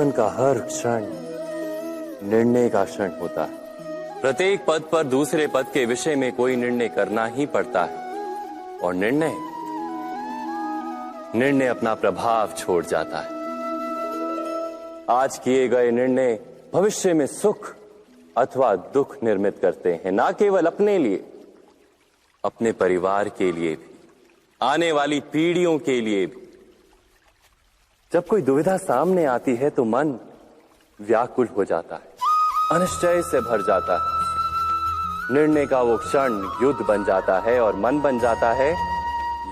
जीवन का हर क्षण निर्णय का क्षण होता है। प्रत्येक पद पर दूसरे पद के विषय में कोई निर्णय करना ही पड़ता है और निर्णय अपना प्रभाव छोड़ जाता है। आज किए गए निर्णय भविष्य में सुख अथवा दुख निर्मित करते हैं, ना केवल अपने लिए, अपने परिवार के लिए भी, आने वाली पीढ़ियों के लिए भी। जब कोई दुविधा सामने आती है तो मन व्याकुल हो जाता है, अनिश्चय से भर जाता है। निर्णय का वो क्षण युद्ध बन जाता है और मन बन जाता है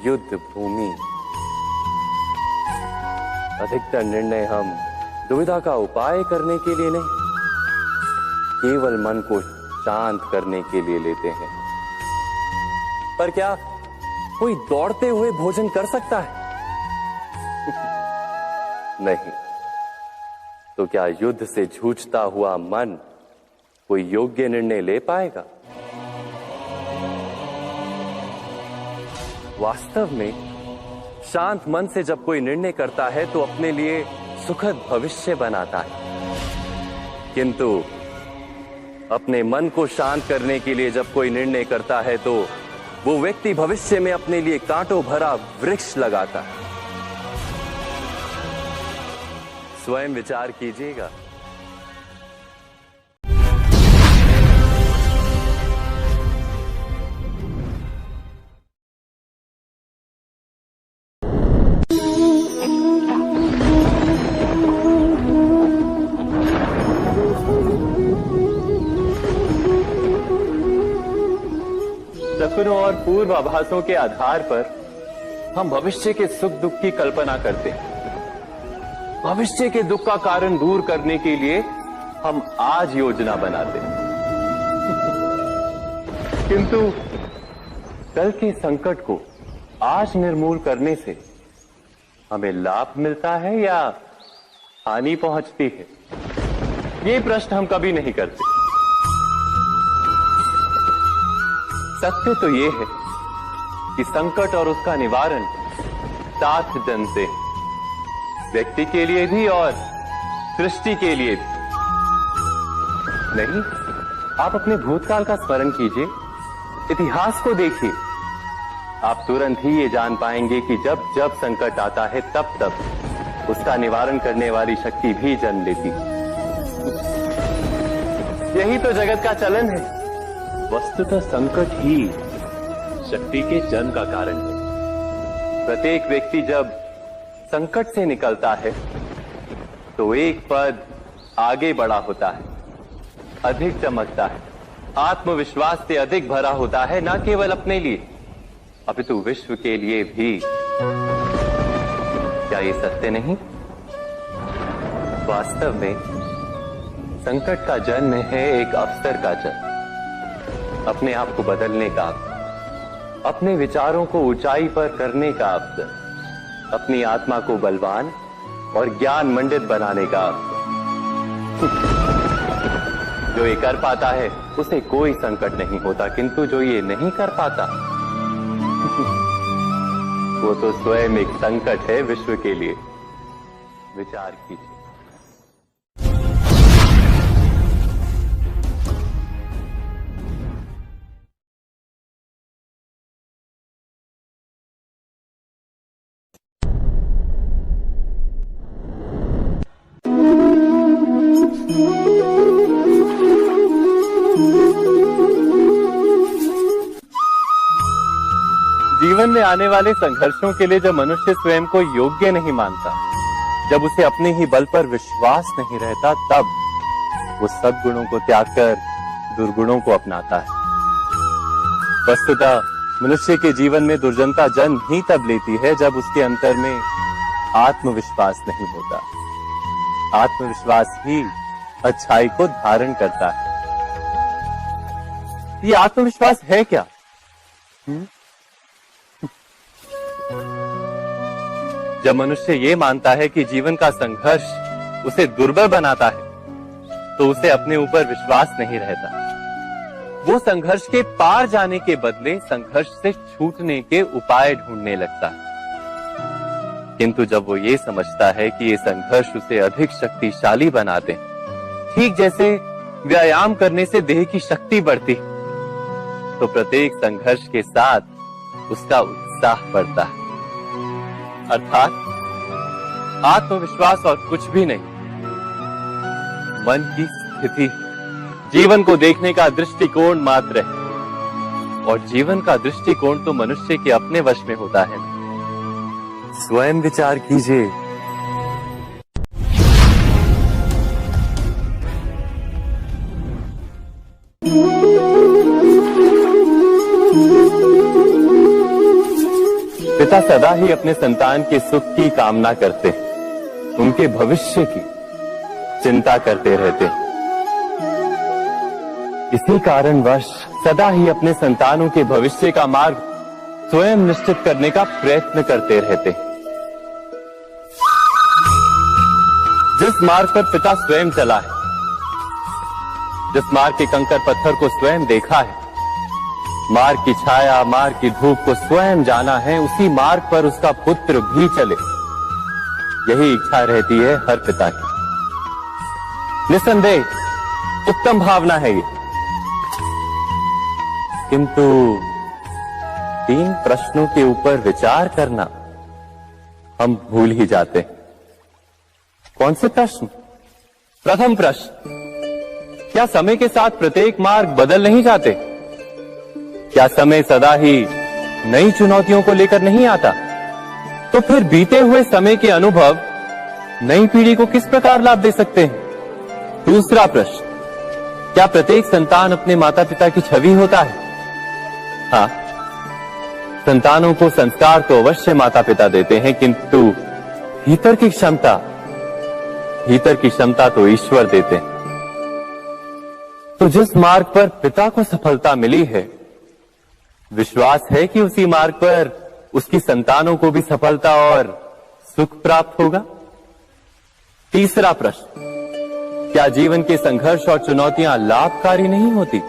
युद्ध भूमि। अधिकतर निर्णय हम दुविधा का उपाय करने के लिए नहीं, केवल मन को शांत करने के लिए लेते हैं। पर क्या कोई दौड़ते हुए भोजन कर सकता है? नहीं। तो क्या युद्ध से जूझता हुआ मन कोई योग्य निर्णय ले पाएगा? वास्तव में शांत मन से जब कोई निर्णय करता है तो अपने लिए सुखद भविष्य बनाता है, किंतु अपने मन को शांत करने के लिए जब कोई निर्णय करता है तो वो व्यक्ति भविष्य में अपने लिए कांटों भरा वृक्ष लगाता है। स्वयं विचार कीजिएगा। सपनों और पूर्वाभासों के आधार पर हम भविष्य के सुख दुख की कल्पना करते हैं। भविष्य के दुख का कारण दूर करने के लिए हम आज योजना बनाते हैं, किंतु कल के संकट को आज निर्मूल करने से हमें लाभ मिलता है या हानि पहुंचती है, ये प्रश्न हम कभी नहीं करते। सत्य तो ये है कि संकट और उसका निवारण साथ जन से, व्यक्ति के लिए भी और सृष्टि के लिए भी। नहीं, आप अपने भूतकाल का स्मरण कीजिए, इतिहास को देखिए। आप तुरंत ही ये जान पाएंगे कि जब जब संकट आता है तब तब उसका निवारण करने वाली शक्ति भी जन्म लेती है। यही तो जगत का चलन है। वस्तुतः संकट ही शक्ति के जन्म का कारण है। प्रत्येक व्यक्ति जब संकट से निकलता है तो एक पद आगे बढ़ा होता है, अधिक चमकता है, आत्मविश्वास से अधिक भरा होता है, न केवल अपने लिए अपितु विश्व के लिए भी। क्या ये सत्य नहीं? वास्तव में संकट का जन्म है एक अवसर का जन्म, अपने आप को बदलने का अवसर, अपने विचारों को ऊंचाई पर करने का अवसर, अपनी आत्मा को बलवान और ज्ञान मंडित बनाने का अवसर। जो ये कर पाता है उसे कोई संकट नहीं होता, किंतु जो ये नहीं कर पाता वो तो स्वयं एक संकट है विश्व के लिए। विचार कीजिए। जीवन में आने वाले संघर्षों के लिए जब मनुष्य स्वयं को योग्य नहीं मानता, जब उसे अपने ही बल पर विश्वास नहीं रहता, तब वो सद्गुणों को त्याग कर दुर्गुणों को अपनाता है। वस्तुतः मनुष्य के जीवन में दुर्जनता जन्म ही तब लेती है जब उसके अंतर में आत्मविश्वास नहीं होता। आत्मविश्वास ही अच्छाई को धारण करता है। ये आत्मविश्वास है क्या? जब मनुष्य ये मानता है कि जीवन का संघर्ष उसे दुर्बल बनाता है, तो उसे अपने ऊपर विश्वास नहीं रहता। वो संघर्ष के पार जाने के बदले संघर्ष से छूटने के उपाय ढूंढने लगता है। किंतु जब वो ये समझता है कि ये संघर्ष उसे अधिक शक्तिशाली बनाते, ठीक जैसे व्यायाम करने से देह की शक्ति बढ़ती, तो प्रत्येक संघर्ष के साथ उसका उत्साह बढ़ता है। अर्थात आत्मविश्वास और कुछ भी नहीं, मन की स्थिति, जीवन को देखने का दृष्टिकोण मात्र है। और जीवन का दृष्टिकोण तो मनुष्य के अपने वश में होता है। स्वयं विचार कीजिए। पिता सदा ही अपने संतान के सुख की कामना करते, उनके भविष्य की चिंता करते रहते। इसी कारणवश सदा ही अपने संतानों के भविष्य का मार्ग स्वयं निश्चित करने का प्रयत्न करते रहते। जिस मार्ग पर पिता स्वयं चला है, जिस मार्ग के कंकर पत्थर को स्वयं देखा है, मार्ग की छाया, मार्ग की धूप को स्वयं जाना है, उसी मार्ग पर उसका पुत्र भी चले, यही इच्छा रहती है हर पिता की। निस्संदेह उत्तम भावना है ये, किंतु 3 प्रश्नों के ऊपर विचार करना हम भूल ही जाते हैं। कौन से प्रश्न? प्रथम प्रश्न, क्या समय के साथ प्रत्येक मार्ग बदल नहीं जाते? क्या समय सदा ही नई चुनौतियों को लेकर नहीं आता? तो फिर बीते हुए समय के अनुभव नई पीढ़ी को किस प्रकार लाभ दे सकते हैं? दूसरा प्रश्न, क्या प्रत्येक संतान अपने माता पिता की छवि होता है? हाँ, संतानों को संस्कार तो अवश्य माता पिता देते हैं, किंतु भीतर की क्षमता तो ईश्वर देते हैं। तो जिस मार्ग पर पिता को सफलता मिली है, विश्वास है कि उसी मार्ग पर उसकी संतानों को भी सफलता और सुख प्राप्त होगा। तीसरा प्रश्न, क्या जीवन के संघर्ष और चुनौतियां लाभकारी नहीं होती?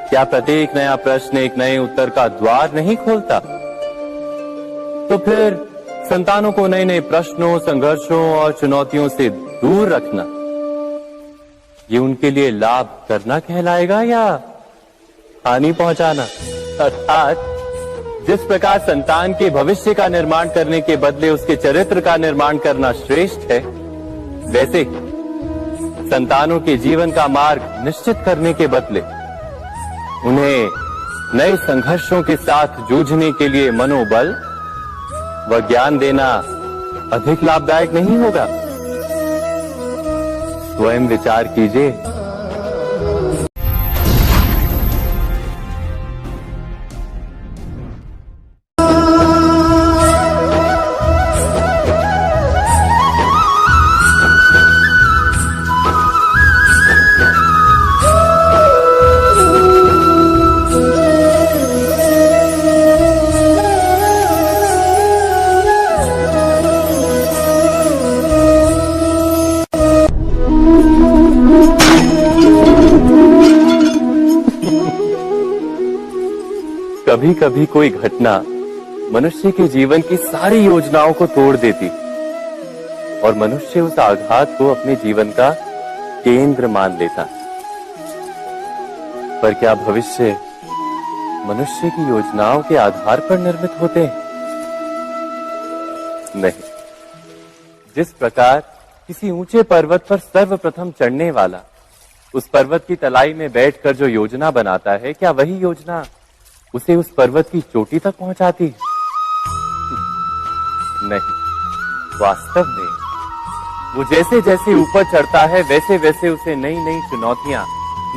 क्या प्रत्येक नया प्रश्न एक नए उत्तर का द्वार नहीं खोलता? तो फिर संतानों को नए नए प्रश्नों, संघर्षों और चुनौतियों से दूर रखना, ये उनके लिए लाभ करना कहलाएगा या हानि पहुंचाना? अर्थात जिस प्रकार संतान के भविष्य का निर्माण करने के बदले उसके चरित्र का निर्माण करना श्रेष्ठ है, वैसे संतानों के जीवन का मार्ग निश्चित करने के बदले उन्हें नए संघर्षों के साथ जूझने के लिए मनोबल व ज्ञान देना अधिक लाभदायक नहीं होगा? स्वयं विचार कीजिए। कभी कभी कोई घटना मनुष्य के जीवन की सारी योजनाओं को तोड़ देती और मनुष्य उस आघात को अपने जीवन का केंद्र मान लेता। पर क्या भविष्य मनुष्य की योजनाओं के आधार पर निर्मित होते हैं? नहीं। जिस प्रकार किसी ऊंचे पर्वत पर सर्वप्रथम चढ़ने वाला उस पर्वत की तलाई में बैठकर जो योजना बनाता है, क्या वही योजना उसे उस पर्वत की चोटी तक पहुंचाती है? नहीं, वास्तव में वो जैसे जैसे ऊपर चढ़ता है वैसे वैसे उसे नई नई चुनौतियां,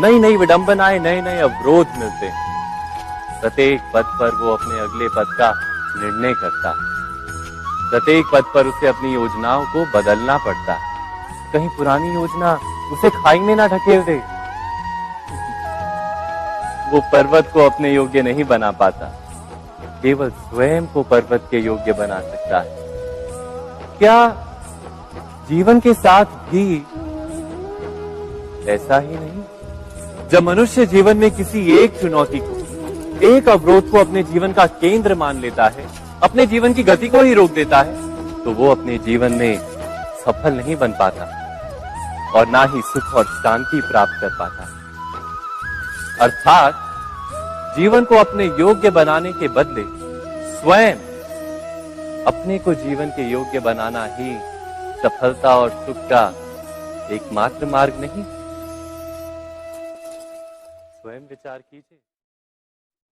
नई नई विडंबनाएं, नए नए अवरोध मिलते हैं। प्रत्येक पद पर वो अपने अगले पद का निर्णय करता है। प्रत्येक पद पर उसे अपनी योजनाओं को बदलना पड़ता है। कहीं पुरानी योजना उसे खाई में ना ढकेल दे। वो पर्वत को अपने योग्य नहीं बना पाता, केवल स्वयं को पर्वत के योग्य बना सकता है। क्या जीवन के साथ भी ऐसा ही नहीं? जब मनुष्य जीवन में किसी एक चुनौती को, एक अवरोध को अपने जीवन का केंद्र मान लेता है, अपने जीवन की गति को ही रोक देता है तो वो अपने जीवन में सफल नहीं बन पाता और ना ही सुख और शांति प्राप्त कर पाता। अर्थात जीवन को अपने योग्य बनाने के बदले स्वयं अपने को जीवन के योग्य बनाना ही सफलता और सुख का एकमात्र मार्ग नहीं। स्वयं विचार कीजिए।